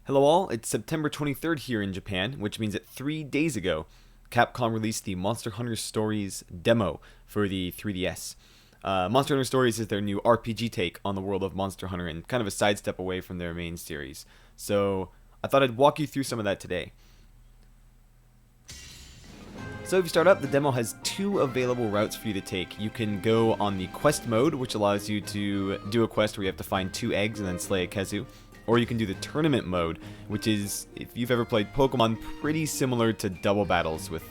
Hello all, it's September 23rd here in Japan, which means that 3 days ago, Capcom released the Monster Hunter Stories demo for the 3DS. Monster Hunter Stories is their new RPG take on the world of Monster Hunter and kind of a sidestep away from their main series. So I thought I'd walk you through some of that today. So if you start up, the demo has two available routes for you to take. You can go on the quest mode, which allows you to do a quest where you have to find 2 eggs and then slay a Kezu. Or you can do the tournament mode, which is, if you've ever played Pokemon, pretty similar to double battles with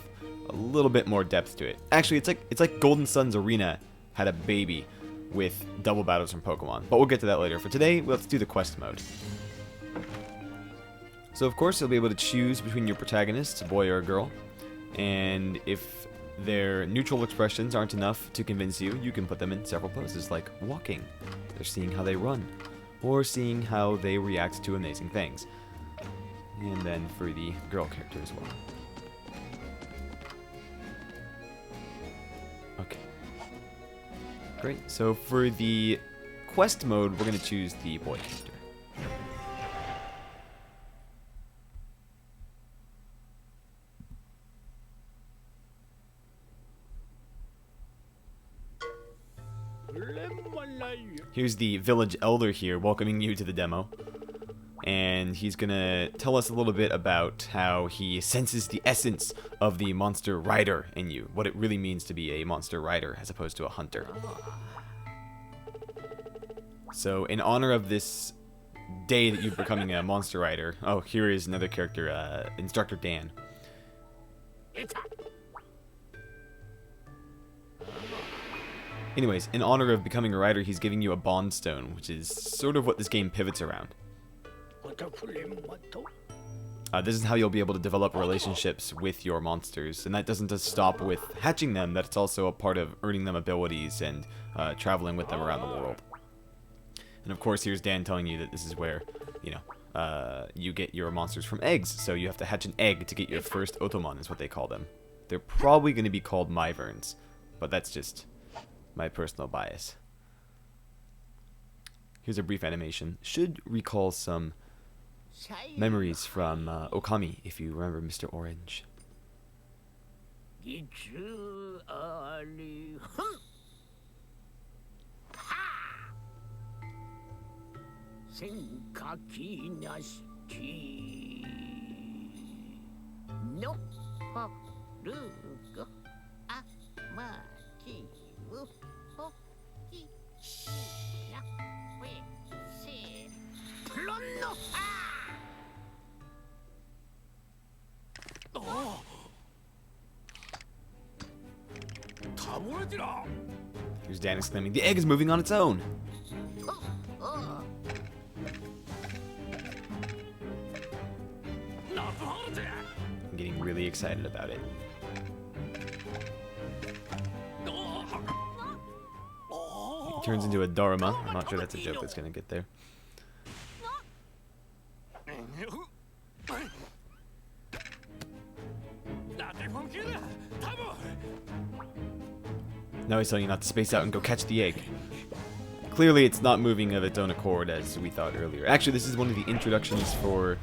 a little bit more depth to it. Actually, it's like Golden Sun's Arena had a baby with double battles from Pokemon. But we'll get to that later. For today, let's do the quest mode. So of course, you'll be able to choose between your protagonists, a boy or a girl. And if their neutral expressions aren't enough to convince you, you can put them in several poses, like walking. They're seeing how they run, or seeing how they react to amazing things. And then for the girl character as well. Okay. Great. So for the quest mode, we're going to choose the boy character. Here's the village elder here welcoming you to the demo. And he's gonna tell us a little bit about how he senses the essence of the monster rider in you. What it really means to be a monster rider as opposed to a hunter. So in honor of this day that you're becoming a monster rider, oh, here is another character, Instructor Dan. Anyways, in honor of becoming a rider, he's giving you a bond stone, which is sort of what this game pivots around. This is how you'll be able to develop relationships with your monsters, and that doesn't just stop with hatching them, that's also a part of earning them abilities and traveling with them around the world. And of course, here's Dan telling you that this is where, you get your monsters from eggs, so you have to hatch an egg to get your first Otomon, is what they call them. They're probably going to be called Myverns, but that's just my personal bias. Here's a brief animation. Should recall some memories from Okami, if you remember Mr. Orange. Here's Dan exclaiming, "The egg is moving on its own!" I'm getting really excited about it. It turns into a Dharma. I'm not sure that's a joke that's gonna get there. Now he's telling you not to space out and go catch the egg. Clearly it's not moving of its own accord as we thought earlier. Actually, this is one of the introductions for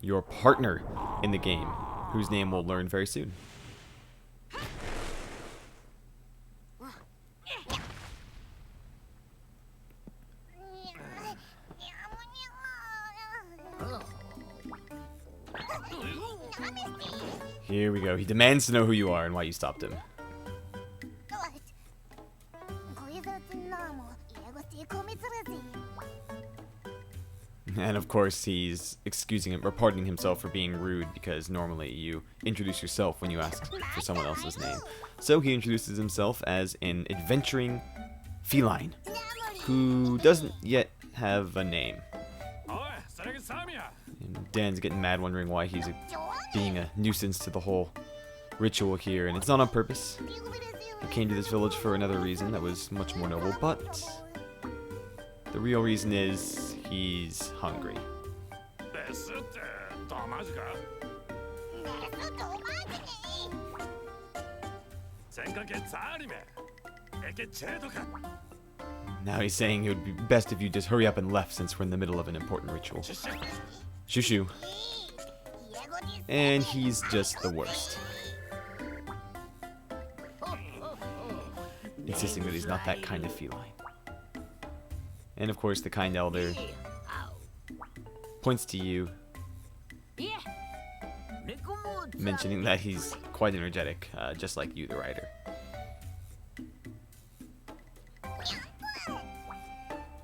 your partner in the game, whose name we'll learn very soon. Here we go. He demands to know who you are and why you stopped him. And of course, he's excusing him or pardoning himself for being rude because normally you introduce yourself when you ask for someone else's name. So he introduces himself as an adventuring feline who doesn't yet have a name. And Dan's getting mad wondering why he's being a nuisance to the whole ritual here, and it's not on purpose. He came to this village for another reason that was much more noble, but the real reason is he's hungry. Now he's saying it would be best if you just hurry up and left since we're in the middle of an important ritual. Shushu. And he's just the worst. Insisting that he's not that kind of feline. And of course the kind elder points to you, mentioning that he's quite energetic, just like you, the rider.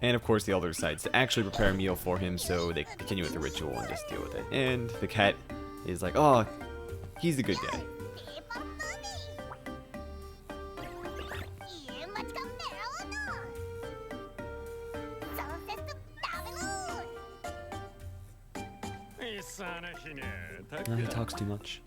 And of course the elder decides to actually prepare a meal for him so they can continue with the ritual and just deal with it. And the cat is like, oh, he's a good guy. No, he talks too much.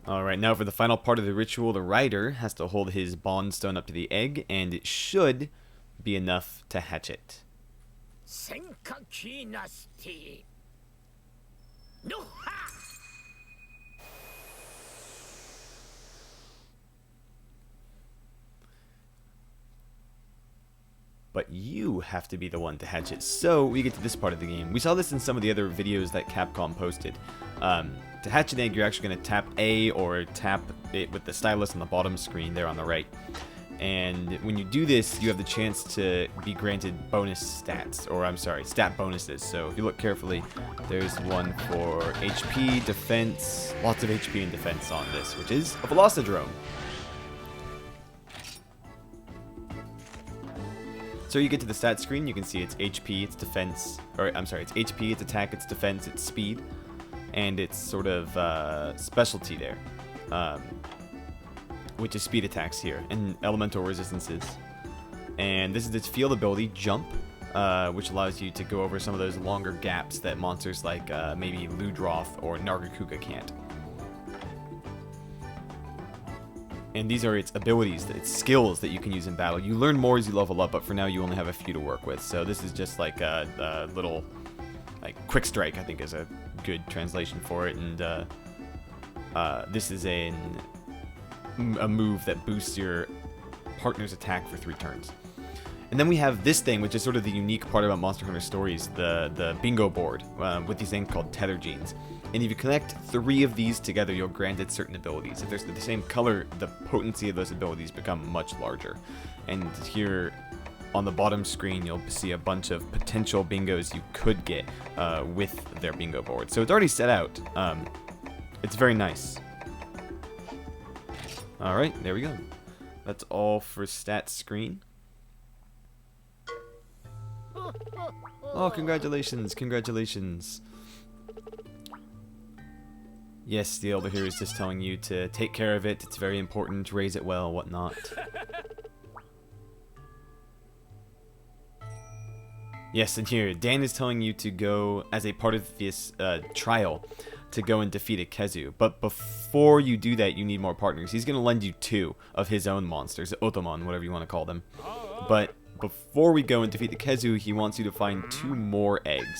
Alright, now for the final part of the ritual, the rider has to hold his bond stone up to the egg, and it should be enough to hatch it. But you have to be the one to hatch it. So we get to this part of the game. We saw this in some of the other videos that Capcom posted. To hatch an egg, you're actually going to tap A or tap it with the stylus on the bottom screen there on the right. And when you do this, you have the chance to be granted bonus stats, or I'm sorry, stat bonuses. So if you look carefully, there's one for HP, defense, lots of HP and defense on this, which is a Velocidrome. So you get to the stat screen, you can see it's HP, it's defense, or I'm sorry, it's HP, it's attack, it's defense, it's speed, and it's sort of specialty there, which is speed attacks here, and elemental resistances. And this is its field ability, Jump, which allows you to go over some of those longer gaps that monsters like maybe Ludroth or Nargacuga can't. And these are its abilities, its skills that you can use in battle. You learn more as you level up, but for now you only have a few to work with. So this is just like a little, like, quick strike, I think is a good translation for it. And this is a move that boosts your partner's attack for 3 turns. And then we have this thing, which is sort of the unique part about Monster Hunter Stories, the bingo board, with these things called tether genes. And if you connect 3 of these together, you're granted certain abilities. If they're the same color, the potency of those abilities become much larger. And here on the bottom screen, you'll see a bunch of potential bingos you could get with their bingo board. So it's already set out. It's very nice. Alright, there we go. That's all for stats screen. Oh, congratulations, congratulations. Yes, the elder here is just telling you to take care of it. It's very important, raise it well, whatnot. Yes, and here, Dan is telling you to go, as a part of this trial, to go and defeat a Kezu. But before you do that, you need more partners. He's going to lend you 2 of his own monsters, Otomon, whatever you want to call them. But before we go and defeat the Kezu, he wants you to find 2 more eggs.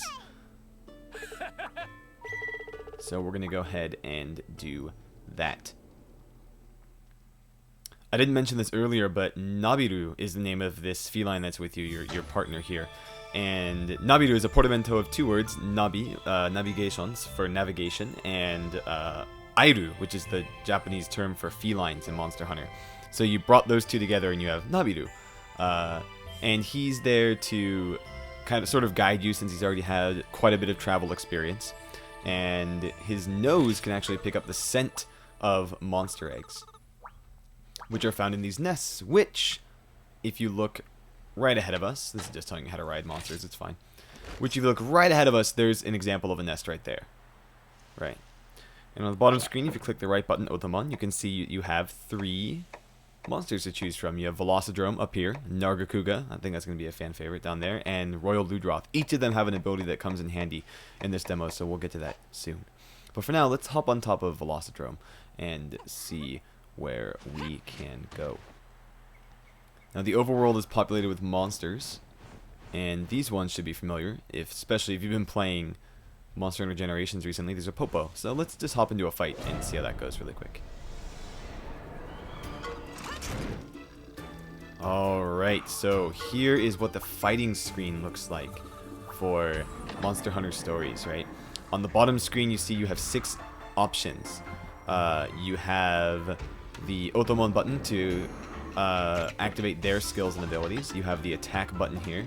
So we're going to go ahead and do that. I didn't mention this earlier, but Nabiru is the name of this feline that's with you, your partner here. And Nabiru is a portmanteau of 2 words, Nabi, navigations, for navigation, and Airu, which is the Japanese term for felines in Monster Hunter. So you brought those 2 together and you have Nabiru. And he's there to kind of sort of guide you since he's already had quite a bit of travel experience. And his nose can actually pick up the scent of monster eggs, which are found in these nests, which, if you look right ahead of us, this is just telling you how to ride monsters, it's fine, which if you look right ahead of us, there's an example of a nest right there. Right. And on the bottom screen, if you click the right button, Otomon, you can see you have 3 monsters to choose from. You have Velocidrome up here, Nargacuga, I think that's going to be a fan favorite down there, and Royal Ludroth. Each of them have an ability that comes in handy in this demo, so we'll get to that soon. But for now, let's hop on top of Velocidrome and see where we can go. Now, the overworld is populated with monsters, and these ones should be familiar, especially if you've been playing Monster Hunter Generations recently, there's a Popo. So let's just hop into a fight and see how that goes really quick. Alright, so here is what the fighting screen looks like for Monster Hunter Stories, right? On the bottom screen, you see you have 6 options. You have the Otomon button to activate their skills and abilities. You have the attack button here.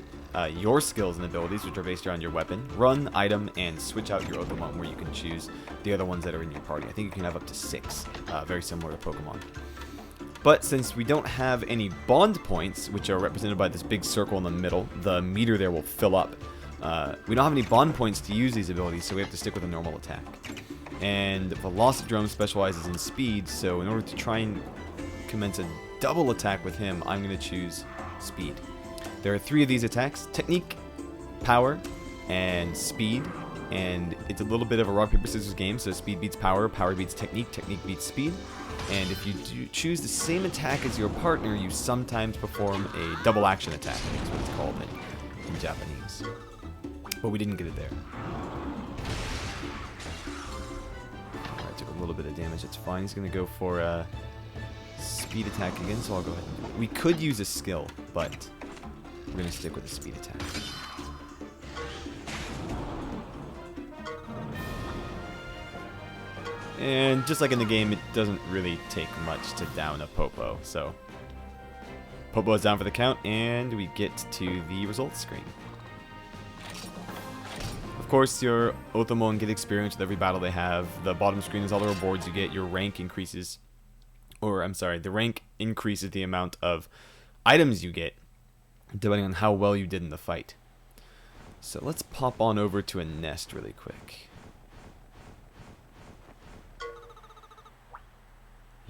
Your skills and abilities, which are based around your weapon. Run, item, and switch out your Otomon, where you can choose the other ones that are in your party. I think you can have up to 6, very similar to Pokemon. But since we don't have any bond points, which are represented by this big circle in the middle, the meter there will fill up. We don't have any bond points to use these abilities, so we have to stick with a normal attack. And Velocidrome specializes in speed, so in order to try and commence a double attack with him, I'm going to choose speed. There are 3 of these attacks: technique, power, and speed. And it's a little bit of a rock, paper, scissors game, so speed beats power, power beats technique, technique beats speed. And if you do choose the same attack as your partner, you sometimes perform a double action attack. That's what it's called in Japanese. But we didn't get it there. Alright, took a little bit of damage. It's fine. He's going to go for a speed attack again, so I'll go ahead and do it. We could use a skill, but we're going to stick with a speed attack. And just like in the game, it doesn't really take much to down a Popo. So Popo is down for the count, and we get to the results screen. Of course, your Otomon get experience with every battle they have. The bottom screen is all the rewards you get. Your rank increases, or I'm sorry, the rank increases the amount of items you get, depending on how well you did in the fight. So let's pop on over to a nest really quick.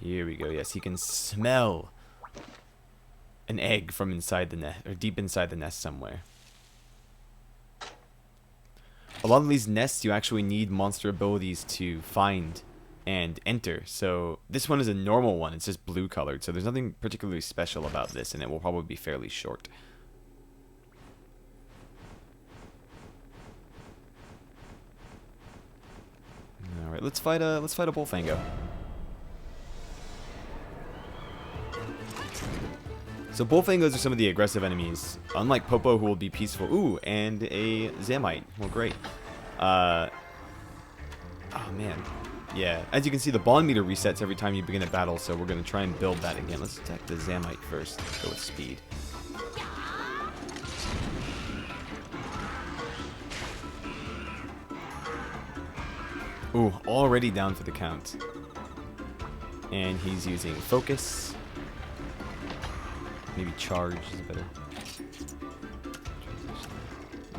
Here we go. Yes, he can smell an egg from inside the nest, or deep inside the nest somewhere. A lot of these nests you actually need monster abilities to find and enter. So this one is a normal one. It's just blue colored. So there's nothing particularly special about this, and it will probably be fairly short. All right, let's fight a Bullfango. So Bullfangos are some of the aggressive enemies, unlike Popo, who will be peaceful. Ooh, and a Zamite. Well, great. Oh, man. Yeah, as you can see, the bond meter resets every time you begin a battle, so we're going to try and build that again. Let's attack the Zamite first. Let's go with speed. Ooh, already down for the count. And he's using focus. Maybe charge is better.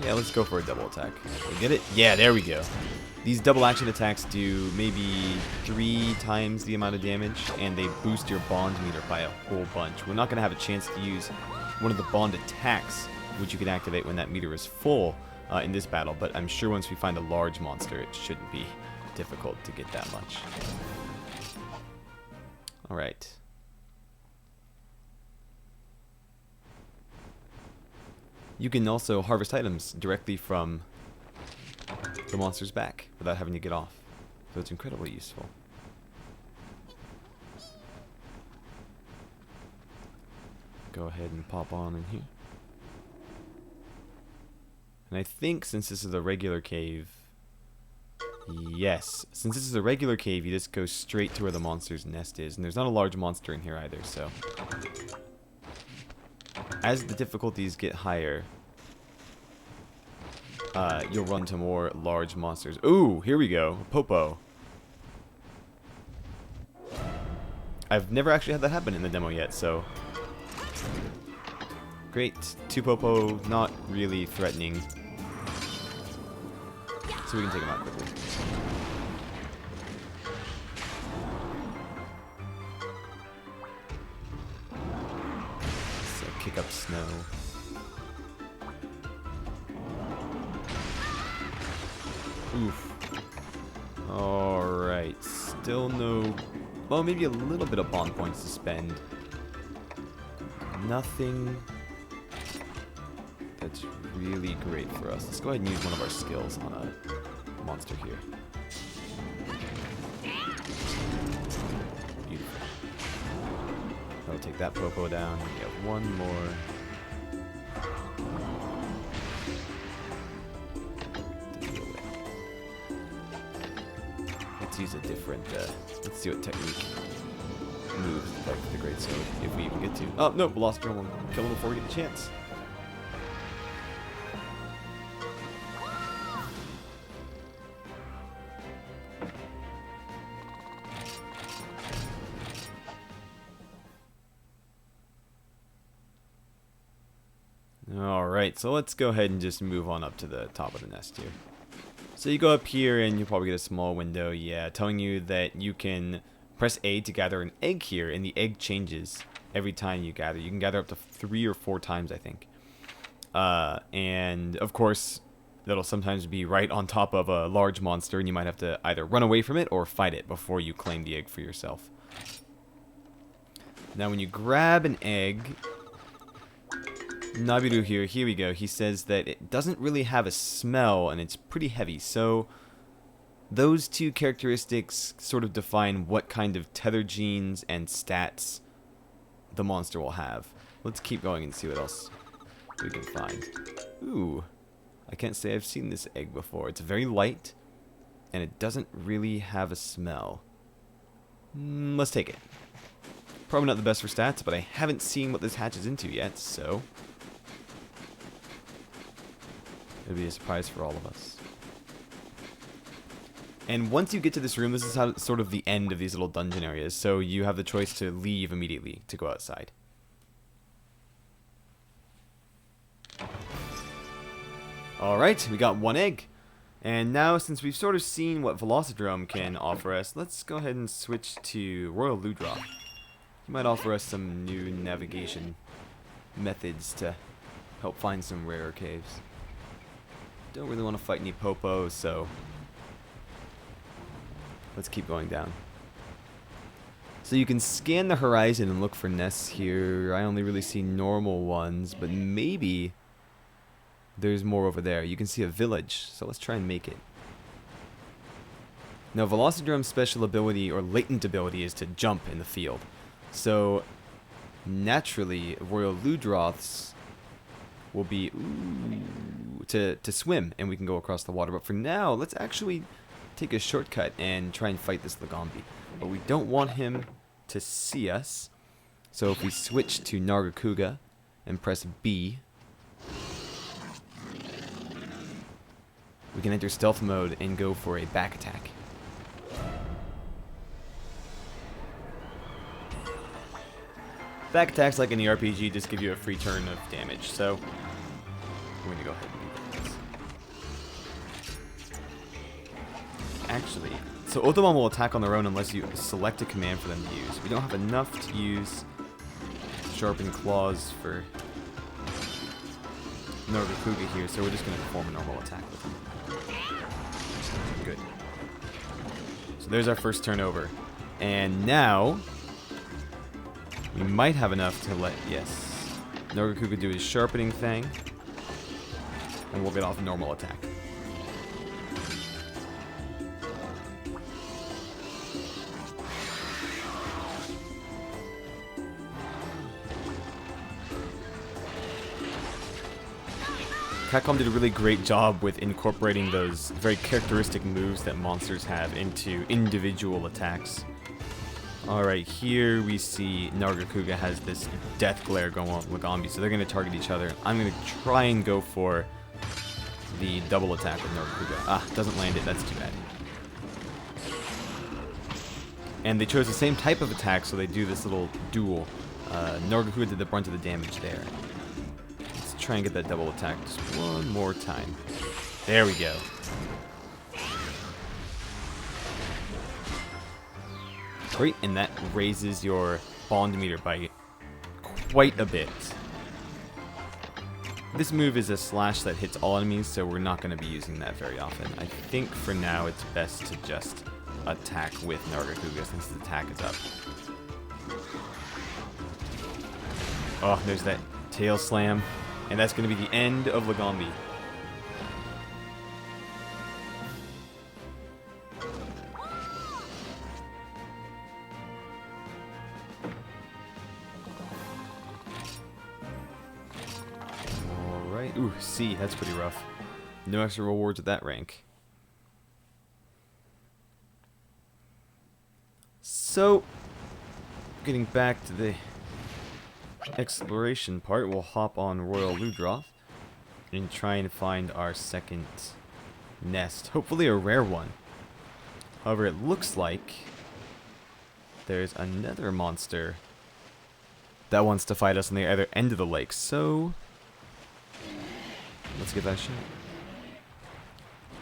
Yeah, let's go for a double attack. We get it? Yeah, there we go. These double action attacks do maybe 3 times the amount of damage, and they boost your bond meter by a whole bunch. We're not going to have a chance to use one of the bond attacks, which you can activate when that meter is full in this battle, but I'm sure once we find a large monster, it shouldn't be difficult to get that much. Alright. You can also harvest items directly from the monster's back without having to get off. So it's incredibly useful. Go ahead and pop on in here. And I think since this is a regular cave... Yes, since this is a regular cave, you just go straight to where the monster's nest is. And there's not a large monster in here either, so... As the difficulties get higher, you'll run to more large monsters. Ooh, here we go. Popo. I've never actually had that happen in the demo yet, so... Great. 2 Popo, not really threatening. So we can take him out quickly. Kick up snow. Oof. Alright. Still no... Well, maybe a little bit of bond points to spend. Nothing that's really great for us. Let's go ahead and use one of our skills on a monster here. Beautiful. I'll take that Popo down. We have one more. Let's use a different, let's see what technique moves like the Great Sword, if we even get to. Oh, no, Velocitron will kill him before we get the chance. Alright, so let's go ahead and just move on up to the top of the nest here. So you go up here and you'll probably get a small window, yeah, telling you that you can press A to gather an egg here, and the egg changes every time you gather. You can gather up to 3 or 4 times, I think. And, of course, that'll sometimes be right on top of a large monster, and you might have to either run away from it or fight it before you claim the egg for yourself. Now, when you grab an egg, Nabiru here we go, he says that it doesn't really have a smell, and it's pretty heavy, so those two characteristics sort of define what kind of tether genes and stats the monster will have. Let's keep going and see what else we can find. Ooh, I can't say I've seen this egg before. It's very light, and it doesn't really have a smell. Let's take it. Probably not the best for stats, but I haven't seen what this hatches into yet, so it'll be a surprise for all of us. And once you get to this room, this is how sort of the end of these little dungeon areas, so you have the choice to leave immediately to go outside. Alright, we got 1 egg. And now, since we've sort of seen what Velocidrome can offer us, let's go ahead and switch to Royal Ludroth. He might offer us some new navigation methods to help find some rarer caves. Don't really want to fight any Popo, so let's keep going down. So you can scan the horizon and look for nests here. I only really see normal ones, but maybe there's more over there. You can see a village, so let's try and make it. Now, Velocidrome's special ability, or latent ability, is to jump in the field. So, naturally, Royal Ludroth's will be to swim, and we can go across the water. But for now, let's actually take a shortcut and try and fight this Lagombi. But we don't want him to see us. So if we switch to Nargacuga and press B, we can enter stealth mode and go for a back attack. Back attacks, like in the RPG, just give you a free turn of damage. So I'm going to go ahead and do this. Actually, so Otomon will attack on their own unless you select a command for them to use. We don't have enough to use Sharpened Claws for Nargacuga here, so we're just going to perform a normal attack with him. Good. So there's our first turnover. And now we might have enough to let, yes, Nargacuga do his sharpening thing, and we'll get off normal attack. Capcom did a really great job with incorporating those very characteristic moves that monsters have into individual attacks. Alright, here we see Nargacuga has this death glare going on with Lagombi, so they're going to target each other. I'm going to try and go for the double attack with Nargacuga. Ah, doesn't land it, that's too bad. And they chose the same type of attack, so they do this little duel. Nargacuga did the brunt of the damage there. Let's try and get that double attack just one more time. There we go. Great, and that raises your bond meter by quite a bit. This move is a slash that hits all enemies, so we're not going to be using that very often. I think for now it's best to just attack with Nargacuga since his attack is up. Oh, there's that tail slam, and that's going to be the end of Lagombi. Ooh, C, that's pretty rough. No extra rewards at that rank. So, getting back to the exploration part, we'll hop on Royal Ludroth and try and find our second nest. Hopefully a rare one. However, it looks like there's another monster that wants to fight us on the other end of the lake. So, let's give that a shot.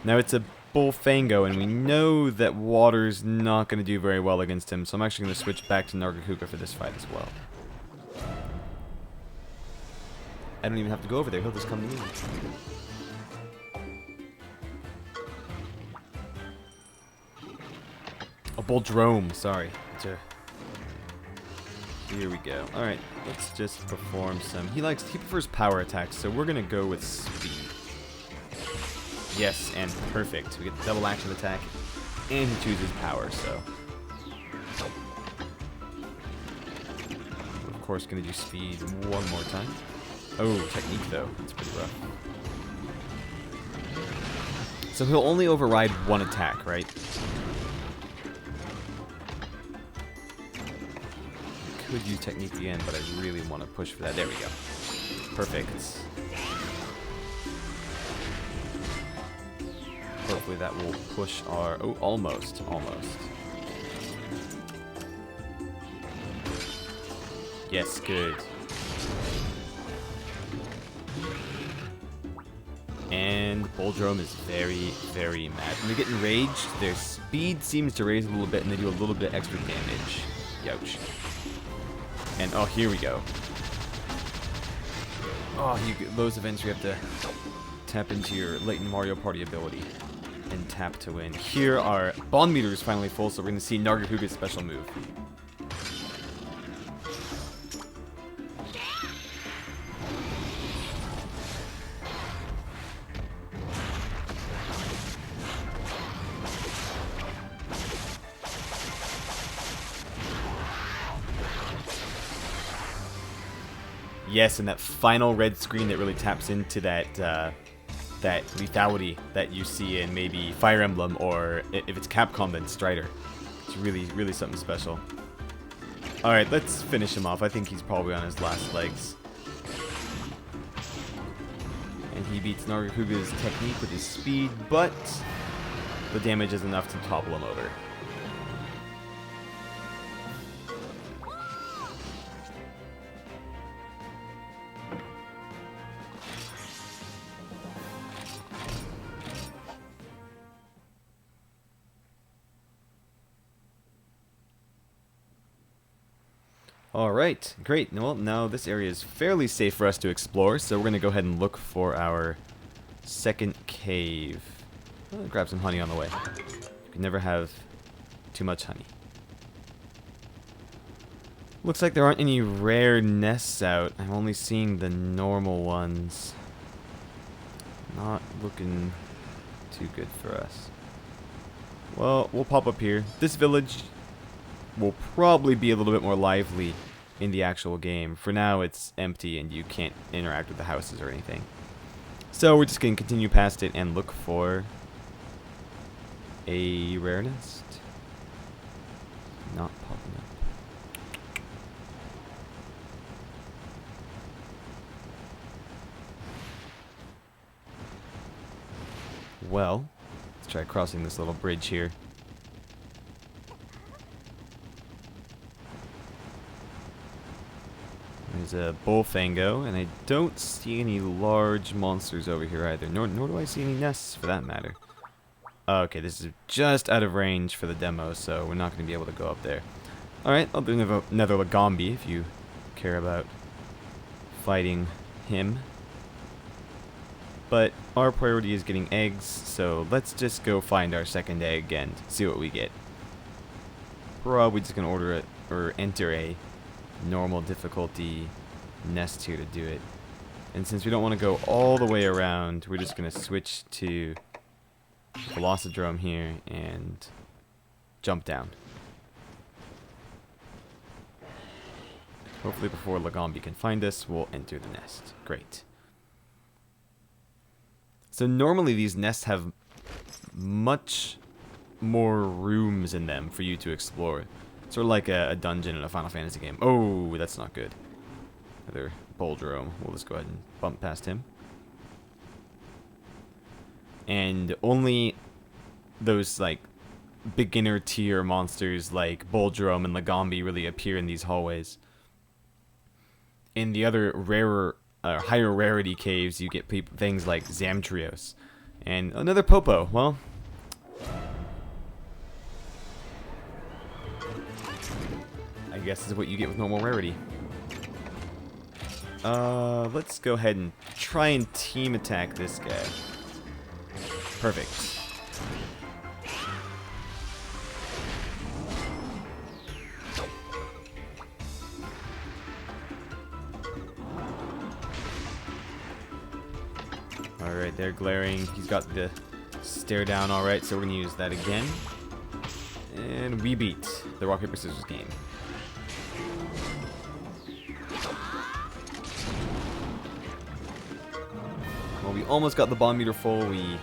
Now it's a Bullfango, and we know that water's not going to do very well against him, so I'm actually going to switch back to Nargacuga for this fight as well. I don't even have to go over there, he'll just come to me. A Bulldrome, sorry. Here we go. Alright, let's just perform some... He prefers power attacks, so we're going to go with speed. Yes, and perfect. We get the double action attack, and he chooses power, so... We're of course going to do speed one more time. Oh, technique though. That's pretty rough. So he'll only override one attack, right? Could use technique again, but I really want to push for that. There we go. Perfect. Hopefully that will push our... Oh, almost. Almost. Yes, good. And Bulldrome is very, very mad. When they get enraged, their speed seems to raise a little bit, and they do a little bit extra damage. Youch. And, oh, here we go. Oh, those events you have to tap into your latent Mario Party ability and tap to win. Here our bond meter is finally full, so we're going to see Nargacuga's special move. Yes, and that final red screen that really taps into that that lethality that you see in maybe Fire Emblem, or if it's Capcom, then Strider. It's really, really something special. Alright, let's finish him off. I think he's probably on his last legs. And he beats Nargacuga's technique with his speed, but the damage is enough to topple him over. Alright, great. Well, now this area is fairly safe for us to explore, so we're going to go ahead and look for our second cave. I'll grab some honey on the way. You can never have too much honey. Looks like there aren't any rare nests out. I'm only seeing the normal ones. Not looking too good for us. Well, we'll pop up here. This village will probably be a little bit more lively in the actual game. For now, it's empty and you can't interact with the houses or anything. So we're just going to continue past it and look for a rare nest. Not popping up. Well, let's try crossing this little bridge here. There's a Bullfango, and I don't see any large monsters over here either, nor do I see any nests for that matter. Okay, this is just out of range for the demo, so we're not going to be able to go up there. Alright, I'll do another Lagombi if you care about fighting him. But our priority is getting eggs, so let's just go find our second egg and see what we get. Probably just going to order it, or enter a normal difficulty nest here to do it. And since we don't want to go all the way around, we're just going to switch to Velocidrome here and jump down. Hopefully before Lagombi can find us, we'll enter the nest. Great. So normally these nests have much more rooms in them for you to explore. Sort of like a dungeon in a Final Fantasy game. Oh, that's not good. Another Boldrome. We'll just go ahead and bump past him. And only those, like, beginner tier monsters like Boldrome and Lagombi really appear in these hallways. In the other rarer, higher rarity caves, you get things like Zamtrios. And another Popo. Well, I guess is what you get with normal rarity. Let's go ahead and try and team attack this guy. Perfect. Alright, they're glaring. He's got the stare down alright, so we're going to use that again. And we beat the rock, paper, scissors game. Well, we almost got the bomb meter full. We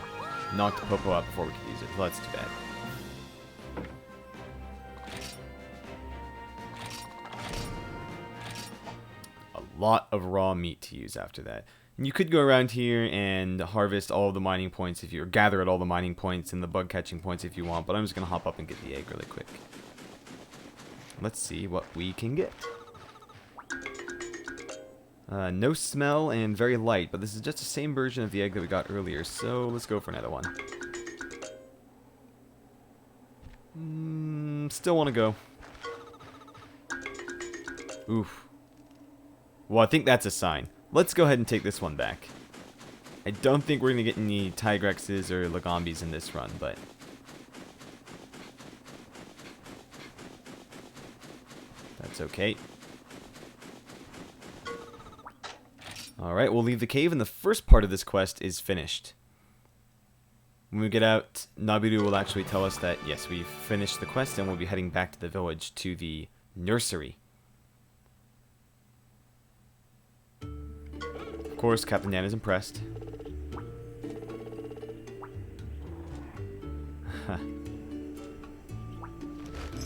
knocked the Popo out before we could use it. Well, that's too bad. A lot of raw meat to use after that. And you could go around here and harvest all of the mining points if you, or gather at all the mining points and the bug catching points if you want, but I'm just going to hop up and get the egg really quick. Let's see what we can get. No smell and very light, but this is just the same version of the egg that we got earlier, so let's go for another one. Still want to go. Oof. Well, I think that's a sign. Let's go ahead and take this one back. I don't think we're going to get any Tigrexes or Lagombis in this run, but... that's okay. Alright, we'll leave the cave, and the first part of this quest is finished. When we get out, Nabiru will actually tell us that, yes, we've finished the quest, and we'll be heading back to the village, to the nursery. Of course, Captain Dan is impressed.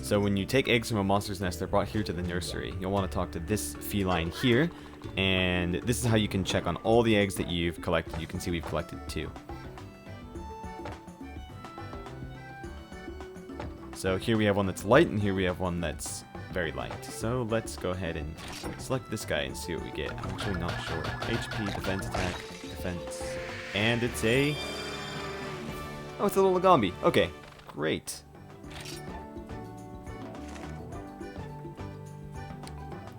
So when you take eggs from a monster's nest, they're brought here to the nursery. You'll want to talk to this feline here, and this is how you can check on all the eggs that you've collected. You can see we've collected 2. So here we have one that's light, and here we have one that's very light. So let's go ahead and select this guy and see what we get. I'm actually not sure. HP, defense, attack, defense, and it's a... oh, it's a little Lagombi. Okay, great.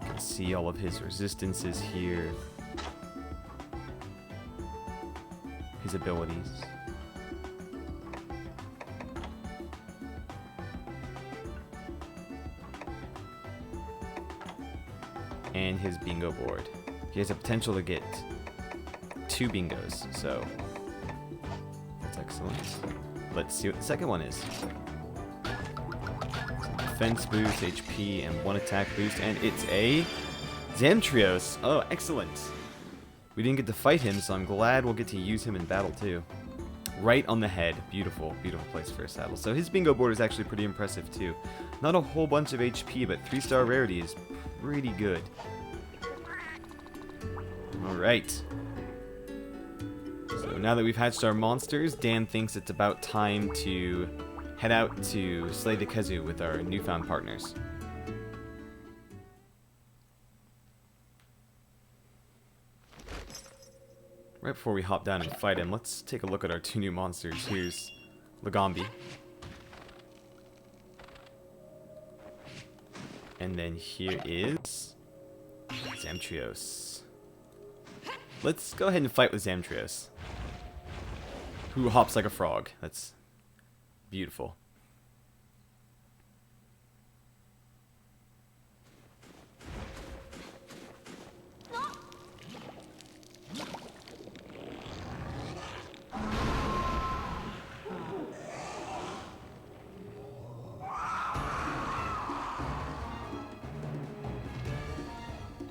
You can see all of his resistances here. His abilities. And his bingo board. He has the potential to get 2 bingos, so that's excellent. Let's see what the second one is. Some defense boost, HP, and 1 attack boost, and it's a Zamtrios. Oh, excellent. We didn't get to fight him, so I'm glad we'll get to use him in battle too. Right on the head. Beautiful, beautiful place for a saddle. So his bingo board is actually pretty impressive too. Not a whole bunch of HP, but 3-star rarity is pretty good. Alright. So now that we've hatched our monsters, Dan thinks it's about time to head out to slay the Kezu with our newfound partners. Right before we hop down and fight him, let's take a look at our 2 new monsters. Here's Lagombi. And then here is Zamtrios. Let's go ahead and fight with Zamtrios, who hops like a frog. That's beautiful.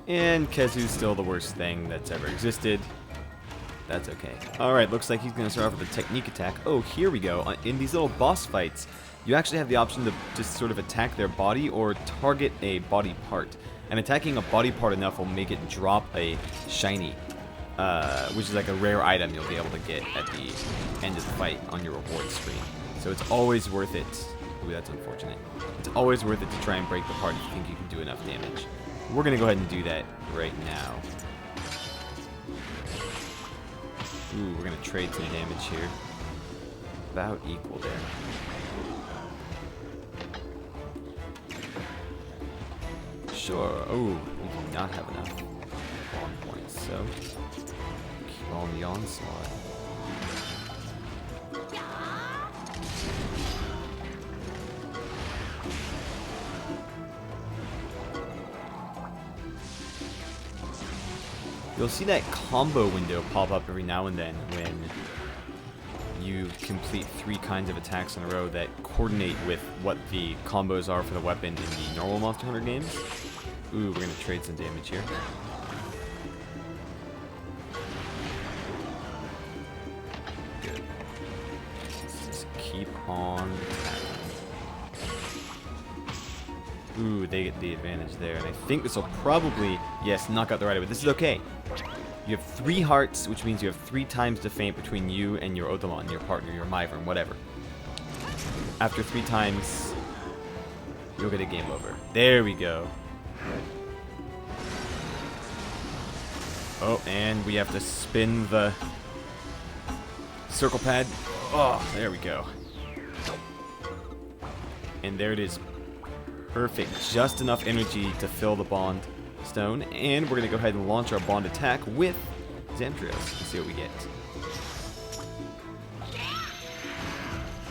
And Kezu's still the worst thing that's ever existed. that's okay. Alright, looks like he's going to start off with a technique attack. Oh, here we go. In these little boss fights, you actually have the option to just sort of attack their body or target a body part. And attacking a body part enough will make it drop a shiny, which is like a rare item you'll be able to get at the end of the fight on your reward screen. So it's always worth it. Ooh, that's unfortunate. It's always worth it to try and break the part if you think you can do enough damage. We're going to go ahead and do that right now. Ooh, we're going to trade some damage here. About equal there. Sure. Oh, we do not have enough spawn points, so keep on the onslaught. You'll see that combo window pop up every now and then when you complete 3 kinds of attacks in a row that coordinate with what the combos are for the weapon in the normal Monster Hunter games. Ooh, we're going to trade some damage here. Good. Let's just keep on attacking. Ooh, they get the advantage there, and I think this will probably, yes, knock out the Rider, but this is okay. You have 3 hearts, which means you have 3 times to faint between you and your Otamon, your partner, your Myvern, whatever. After 3 times, you'll get a game over. There we go. Oh, and we have to spin the circle pad. Oh, there we go. And there it is. Perfect. Just enough energy to fill the bond stone. And we're going to go ahead and launch our bond attack with Zamtrios. Let's see what we get.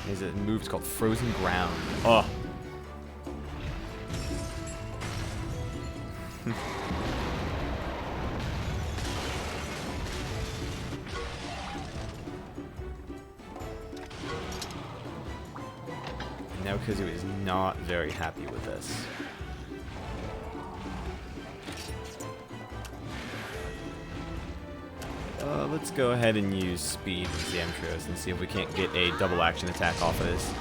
There's a move called Frozen Ground. Oh. Now Kazu is not very happy with this. Let's go ahead and use speed with Zamtrios and see if we can't get a double action attack off of this.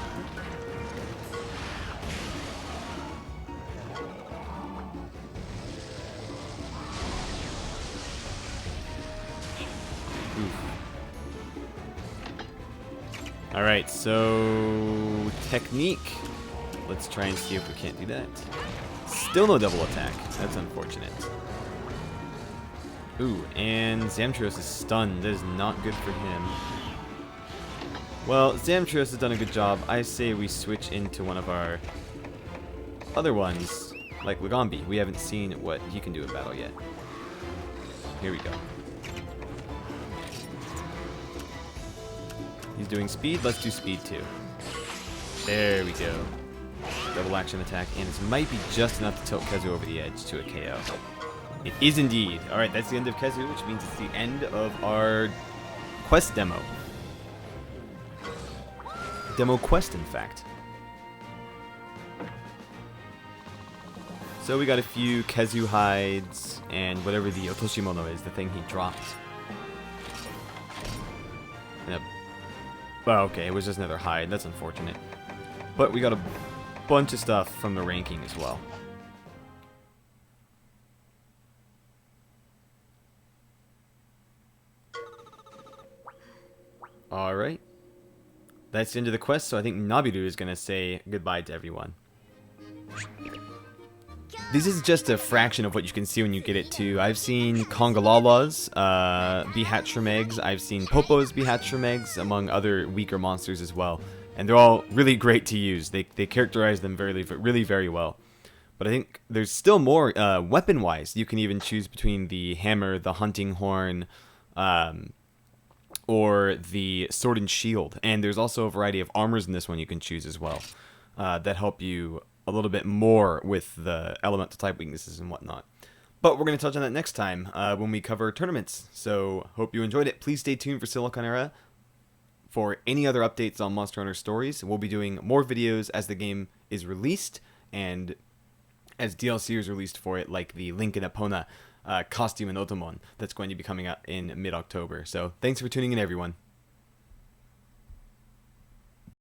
Alright, so technique. Let's try and see if we can't do that. Still no double attack. That's unfortunate. Ooh, and Zamtrios is stunned. That is not good for him. Well, Zamtrios has done a good job. I say we switch into one of our other ones, like Lagombi. We haven't seen what he can do in battle yet. Here we go. He's doing speed. Let's do speed too. There we go. Double action attack, and this might be just enough to tilt Kazu over the edge to a KO. It is indeed. Alright, that's the end of Kazu, which means it's the end of our quest demo. Demo quest, in fact. So we got a few Kazu hides, and whatever the Otoshimono is, the thing he dropped. Yep. Well, okay, it was just another hide. That's unfortunate. But we got a bunch of stuff from the ranking as well. Alright. That's the end of the quest, so I think Nabiru is going to say goodbye to everyone. This is just a fraction of what you can see when you get it too. I've seen Kongalalas be hatched from eggs. I've seen Popos be hatched from eggs, among other weaker monsters as well. And they're all really great to use. They characterize them really very well. But I think there's still more weapon-wise. You can even choose between the hammer, the hunting horn, or the sword and shield. And there's also a variety of armors in this one you can choose as well that help you a little bit more with the elemental type weaknesses and whatnot. But we're going to touch on that next time when we cover tournaments. So hope you enjoyed it. Please stay tuned for Silicon Era for any other updates on Monster Hunter Stories. We'll be doing more videos as the game is released and as DLC is released for it, like the Link and Epona costume in Otomon that's going to be coming out in mid-October. So thanks for tuning in, everyone.